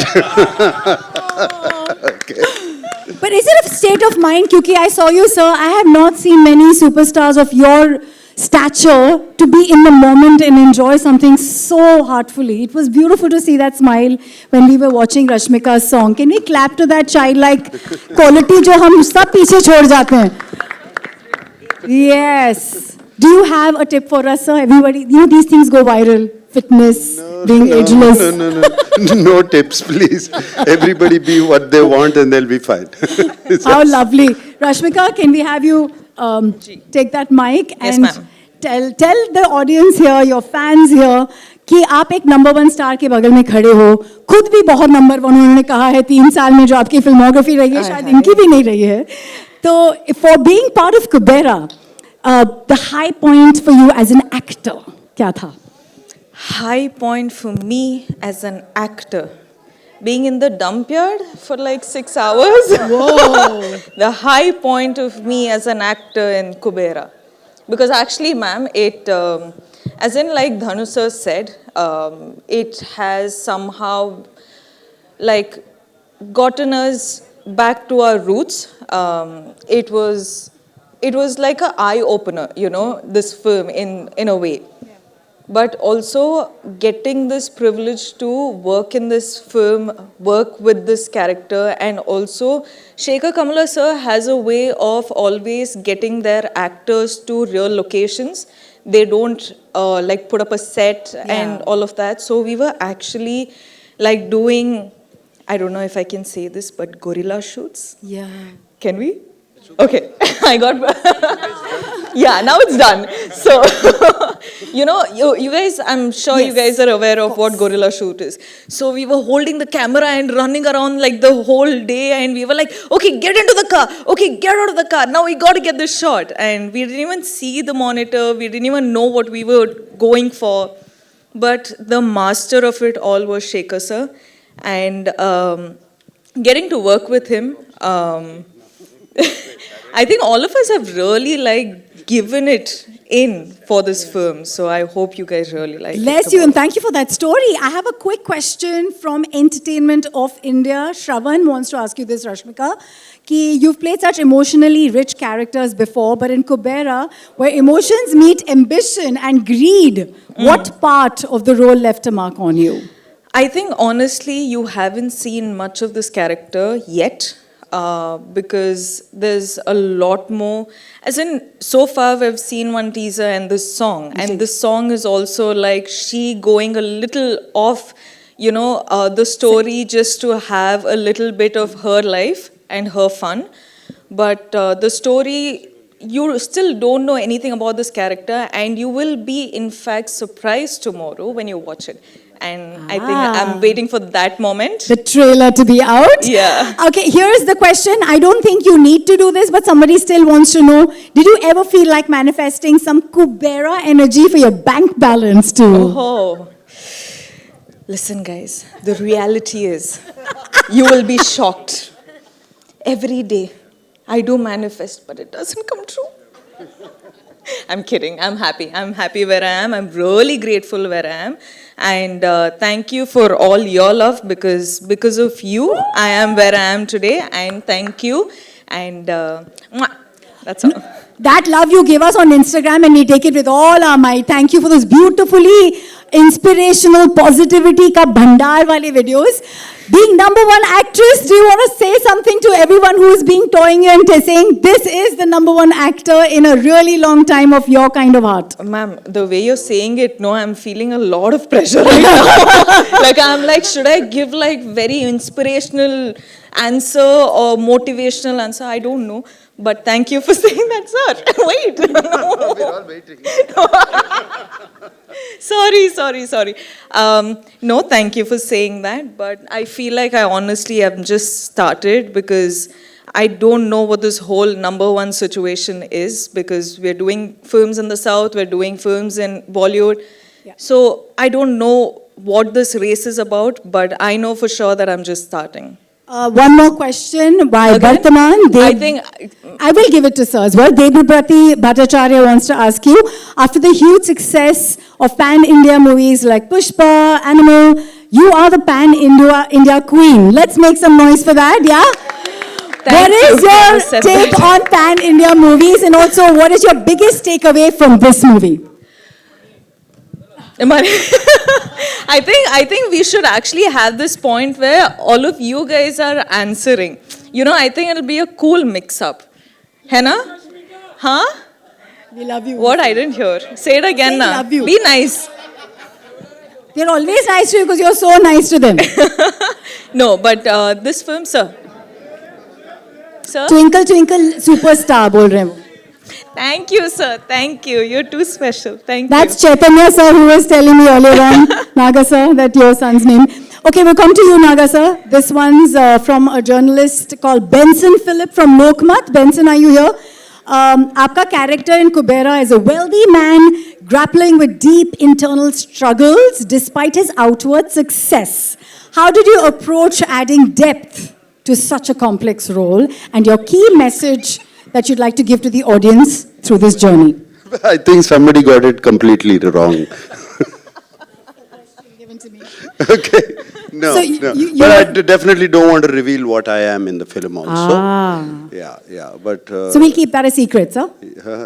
But is it a state of mind? Because I saw you, sir. I have not seen many superstars of your stature to be in the moment and enjoy something so heartfully. It was beautiful to see that smile when we were watching Rashmika's song. Can we clap to that childlike quality जो हम सब पीछे छोड़ जाते हैं? Yes. Do you have a tip for us, sir? Everybody, you know these things go viral. Fitness, being ageless. No tips, please. Everybody be what they want and they'll be fine. How lovely. Rashmika, can we have you take that mic Yes, and ma'am. tell the audience here, your fans here, कि आप एक number 1 star के बगल में खड़े हो, खुद भी बहुत नंबर 1 उन्होंने कहा है 3 साल में जो आपकी फिल्मोग्राफी रही है, शायद इनकी भी नहीं रही है. तो for being part of Kubera, the high point for you as an actor, क्या था? High point for me as an actor. Being in the dump yard for like 6 hours. Whoa. The high point of me as an actor in Kubera. Because actually, ma'am, it, as in like Dhanu sir said, it has somehow like gotten us back to our roots. It was like an eye opener, you know, this film in a way. But also getting this privilege to work in this film, work with this character, and also Shekhar Kamala sir has a way of always getting their actors to real locations. They don't like put up a set and all of that. So we were actually like doing, I don't know if I can say this, but gorilla shoots. Yeah. Can we? Okay, I got. Yeah, now it's done. So, you know, you guys, I'm sure you guys are aware of what gorilla shoot is. So we were holding the camera and running around like the whole day, and we were like, okay, get into the car. Okay, get out of the car. Now we got to get this shot. And we didn't even see the monitor. We didn't even know what we were going for. But the master of it all was Shekhar sir, and getting to work with him. I think all of us have really like given it in for this film. So I hope you guys really like it. Bless you and thank you for that story. I have a quick question from Entertainment of India. Shravan wants to ask you this, Rashmika. Ki you've played such emotionally rich characters before, but in Kubera, where emotions meet ambition and greed, what part of the role left a mark on you? I think honestly, you haven't seen much of this character yet. Because there's a lot more. As in, so far we've seen one teaser and this song. And this song is also like she going a little off, you know, the story just to have a little bit of her life and her fun. But the story, you still don't know anything about this character, and you will be in fact surprised tomorrow when you watch it. And I think I'm waiting for that moment. The trailer to be out? Yeah. Okay, here's the question. I don't think you need to do this, but somebody still wants to know. Did you ever feel like manifesting some Kubera energy for your bank balance too? Oh. Listen, guys, the reality is you will be shocked. Every day I do manifest, but it doesn't come true. I'm kidding. I'm happy. I'm happy where I am. I'm really grateful where I am. And thank you for all your love, because of you, I am where I am today. And thank you. And mwah, that's all. That love you give us on Instagram, and we take it with all our might. Thank you for those beautifully inspirational positivity ka bhandar wale videos. Being #1 actress, do you want to say something to everyone who is being toying you and saying this is the #1 actor in a really long time of your kind of art? Ma'am, the way you're saying it, no, I'm feeling a lot of pressure right now. Like, I'm like, should I give like very inspirational answer or motivational answer? I don't know. But thank you for saying that, sir. Wait. We're all waiting. Sorry. No, thank you for saying that. But I feel like I honestly have just started, because I don't know what this whole #1 situation is, because we're doing films in the South, we're doing films in Bollywood. Yeah. So I don't know what this race is about, but I know for sure that I'm just starting. One more question by Again? Bartaman. I think I will give it to sir as well. Debabrati Bhattacharya wants to ask you, after the huge success of pan-India movies like Pushpa, Animal, you are the pan-India queen. Let's make some noise for that, yeah? What is you. your Accept take that. on pan-India movies, and also what is your biggest takeaway from this movie? I think we should actually have this point where all of you guys are answering. You know, I think it'll be a cool mix-up. है ना? Huh? We love you. What? I didn't hear. Say it again Say now. love you. Be nice. They're always nice to you because you're so nice to them. No, but this film, sir. Sir? Twinkle twinkle superstar बोल रहे हैं वो. Thank you, sir. Thank you. You're too special. Thank That's you. Chaitanya sir who was telling me earlier on, Naga sir, that your son's name. Okay, we'll come to you, Naga sir. This one's from a journalist called Benson Philip from Lokmat. Benson, are you here? Aapka character in Kubera is a wealthy man grappling with deep internal struggles despite his outward success. How did you approach adding depth to such a complex role, and your key message that you'd like to give to the audience through this journey? I think somebody got it completely wrong. Okay. No, So no. you But I are- definitely don't want to reveal what I am in the film also. Ah. Yeah. But So we'll keep that a secret, sir.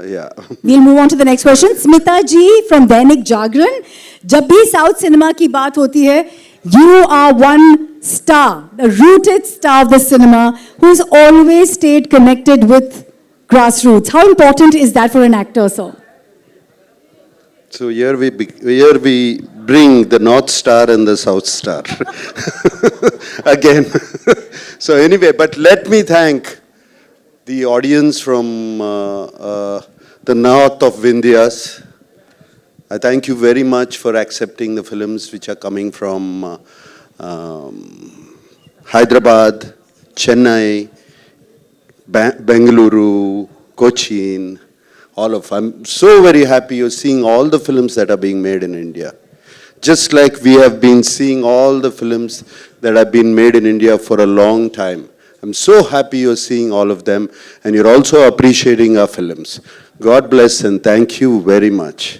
yeah. We'll move on to the next question. Smita ji from Dainik Jagran. जब भी South cinema की बात होती है, you are one star, the rooted star of the cinema, who's always stayed connected with grassroots. How important is that for an actor, sir? So here we bring the North Star and the South Star again. So anyway, but let me thank the audience from the north of Vindhyas. I thank you very much for accepting the films which are coming from Hyderabad, Chennai, Bengaluru, Cochin. I'm so very happy you're seeing all the films that are being made in India. Just like we have been seeing all the films that have been made in India for a long time. I'm so happy you're seeing all of them, and you're also appreciating our films. God bless and thank you very much.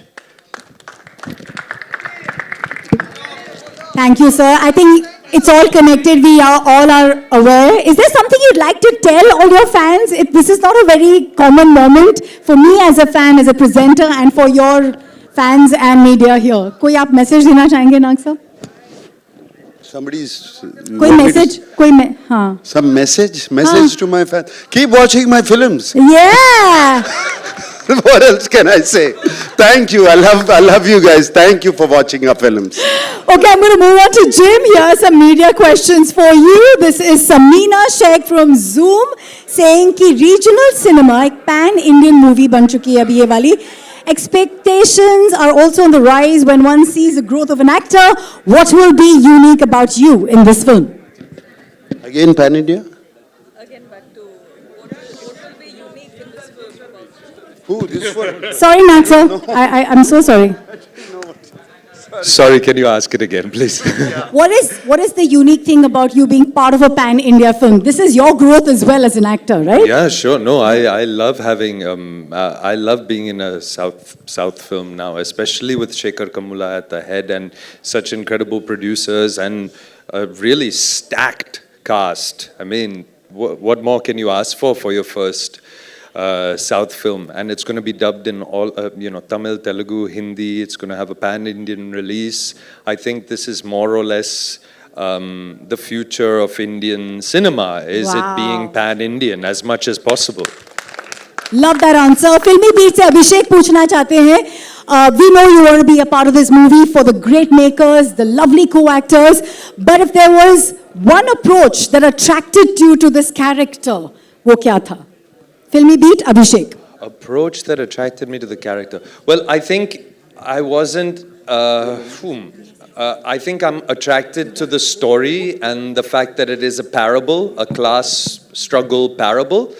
Thank you, sir. I think it's all connected. We are all are aware. Is there something you'd like to tell all your fans? This is not a very common moment for me as a fan, as a presenter, and for your fans and media here. कोई आप message देना चाहेंगे, नाग साहब? Somebody's... कोई message? हाँ. Some message to my fans. Keep watching my films. Yeah. What else can I say? Thank you. I love you guys. Thank you for watching our films. Okay, I'm going to move on to Jim. Here are some media questions for you. This is Samina Sheikh from Zoom saying कि regional cinema एक pan-Indian movie बन चुकी है अभी ये वाली. Expectations are also on the rise when one sees the growth of an actor. What will be unique about you in this film? Again, Pan India? Again, back to what will be unique in this film about Who? This one? Sorry, Nag sir. I'm so sorry. Sorry, can you ask it again, please? What is the unique thing about you being part of a pan-India film? This is your growth as well as an actor, right? Yeah, sure. No, I love having, I love being in a South film now, especially with Shekhar Kamula at the head and such incredible producers and a really stacked cast. I mean, what more can you ask for your first South film? And it's going to be dubbed in all, Tamil, Telugu, Hindi. It's going to have a pan-Indian release. I think this is more or less the future of Indian cinema. Is it being pan-Indian as much as possible? Love that answer. Filmy Beat से अभिषेक पूछना चाहते हैं. We know you want to be a part of this movie for the great makers, the lovely co-actors. But if there was one approach that attracted you to this character, वो क्या था? Filmy Beat, Abhishek. Approach that attracted me to the character. Well, I think I wasn't. I think I'm attracted to the story and the fact that it is a parable, a class struggle parable.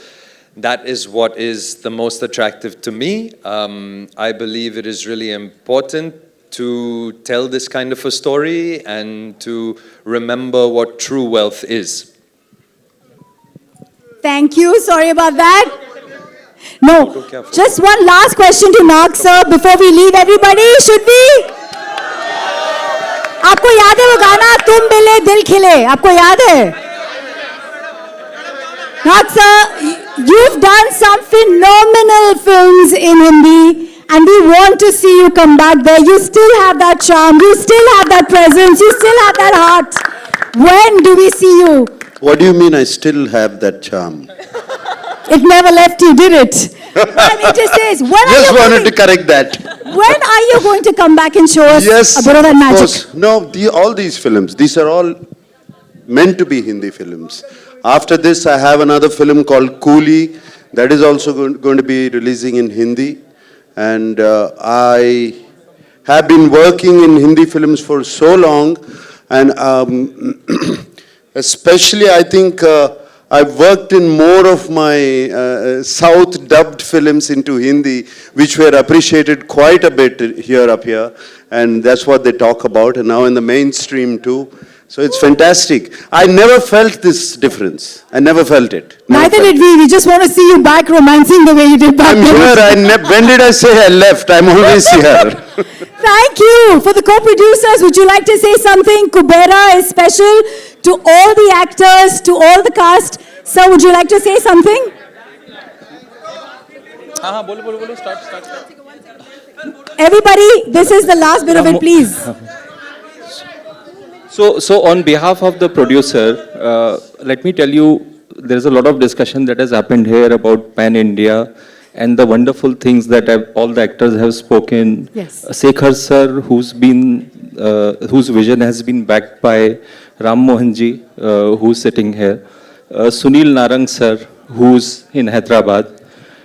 That is what is the most attractive to me. I believe it is really important to tell this kind of a story and to remember what true wealth is. Thank you. Sorry about that. No, just one last question to Nag sir before we leave everybody. Should we? आपको याद है वो गाना तुम मिले दिल खिले? आपको याद है? Naksa, you've done some phenomenal films in Hindi, and we want to see you come back there. You still have that charm, you still have that presence, you still have that heart. When do we see you? What do you mean I still have that charm? It never left you, did it? I mean, just says, when are Just you wanted to going, correct that. when are you going to come back and show us Yes, a bit of that of magic? course. No, all these films, these are all meant to be Hindi films. After this, I have another film called Coolie that is also going to be releasing in Hindi. And I have been working in Hindi films for so long, and especially I think I've worked in more of my South dubbed films into Hindi, which were appreciated quite a bit up here, and that's what they talk about, and now in the mainstream too. So it's fantastic. I never felt this difference. I never felt it. Neither did we. We just want to see you back romancing the way you did back I'm then. here. When did I say I left? I'm always here. Thank you. For the co-producers, would you like to say something? Kubera is special to all the actors, to all the cast. Sir, would you like to say something? Start. Everybody, this is the last bit of it, please. So on behalf of the producer, let me tell you, there's a lot of discussion that has happened here about Pan India and the wonderful things that all the actors have spoken. Yes. Sekhar sir, whose vision has been backed by Ram Mohan ji, who's sitting here. Sunil Narang sir, who's in Hyderabad.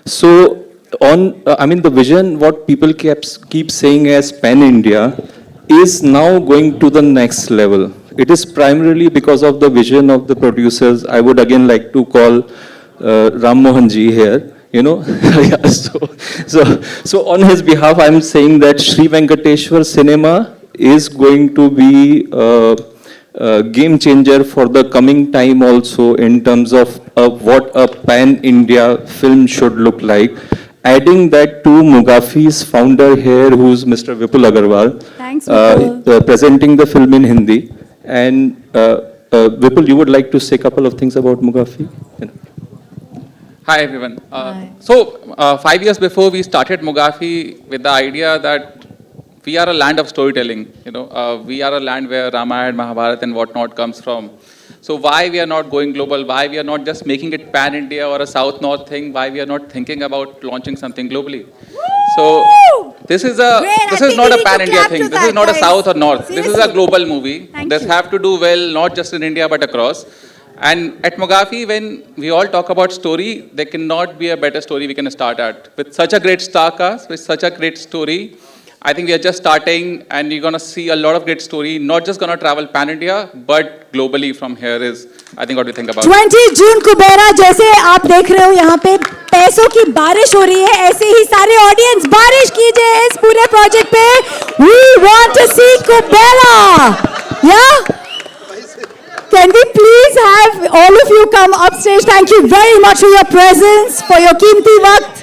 So the vision, what people keep saying as Pan India, is now going to the next level. It is primarily because of the vision of the producers. I would again like to call Ram Mohan ji here. Yeah, so on his behalf, I'm saying that Sri Venkateshwar Cinema is going to be a game changer for the coming time also in terms of what a pan-India film should look like. Adding that to Mugafi's founder here, who's Mr. Vipul Agarwal, Thanks, Vipul. presenting the film in Hindi. And Vipul, you would like to say a couple of things about Mugafi? Hi everyone. Hi. 5 years before we started Mugafi with the idea that we are a land of storytelling. We are a land where Ramayana, Mahabharata and whatnot comes from. So why we are not going global? Why we are not just making it pan-India or a South-North thing? Why we are not thinking about launching something globally? So this is Great, I not think we a need to pan-India clap thing. to This that, is not a guys. South or North. This is Seriously. a global movie. Thank This you. have to do well, not just in India but across. And at Mugafi, when we all talk about story, there cannot be a better story we can start at. With such a great star cast, with such a great story, I think we are just starting and you're going to see a lot of great story, not just going to travel pan-India, but globally from here is, I think, what we think about. 20 जून कुबेरा, जैसे आप देख रहे हो यहाँ पे पैसों की बारिश हो रही है, ऐसे ही सारे ऑडियंस बारिश कीजिए इस पूरे प्रोजेक्ट पे. We want to see Kubera. Yeah? Can we please have all of you come upstage? Thank you very much for your presence, for your कीमती वक्त.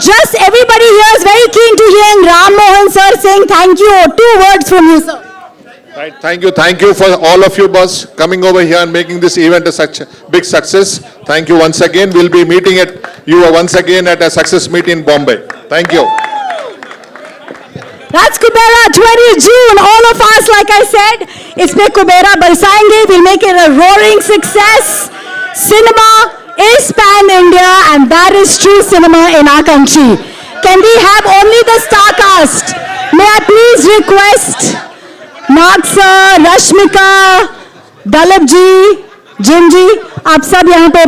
Just everybody here is very keen to hear Ram Mohan sir saying thank you. 2 words from you, sir. Right, thank you for all of you, boss, coming over here and making this event such a big success. Thank you once again. We'll be meeting you once again at a success meet in Bombay. Thank you. That's Kubera, 20 June. All of us, like I said, इसमें Kubera बरसाएंगे. We'll make it a roaring success. Cinema is pan-India, and that is true cinema in our country. Can we have only the star cast? May I please request Nag sir, Rashmika, Dalip ji, Jim ji, आप सब यहाँ पे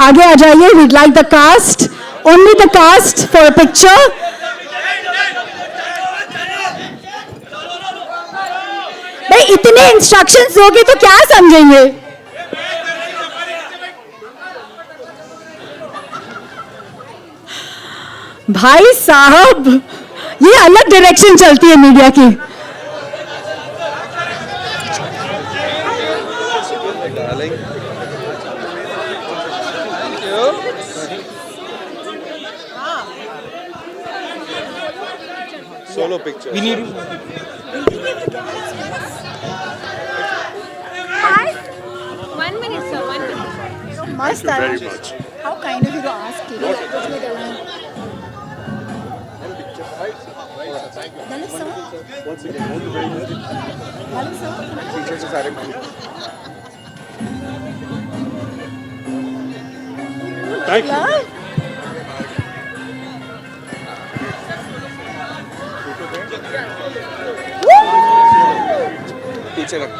आगे आ जाइए. We'd like the cast, only the cast for a picture. भाई इतने instructions दोगे तो क्या समझेंगे? भाई साहब, ये अलग डायरेक्शन चलती है मीडिया की. Solo picture. We need. Hi. 1 minute, sir. 1 minute. Must very much. How kind of you to ask. Lalit sir. Lalit sir. Thank you. Love. पीछे रख.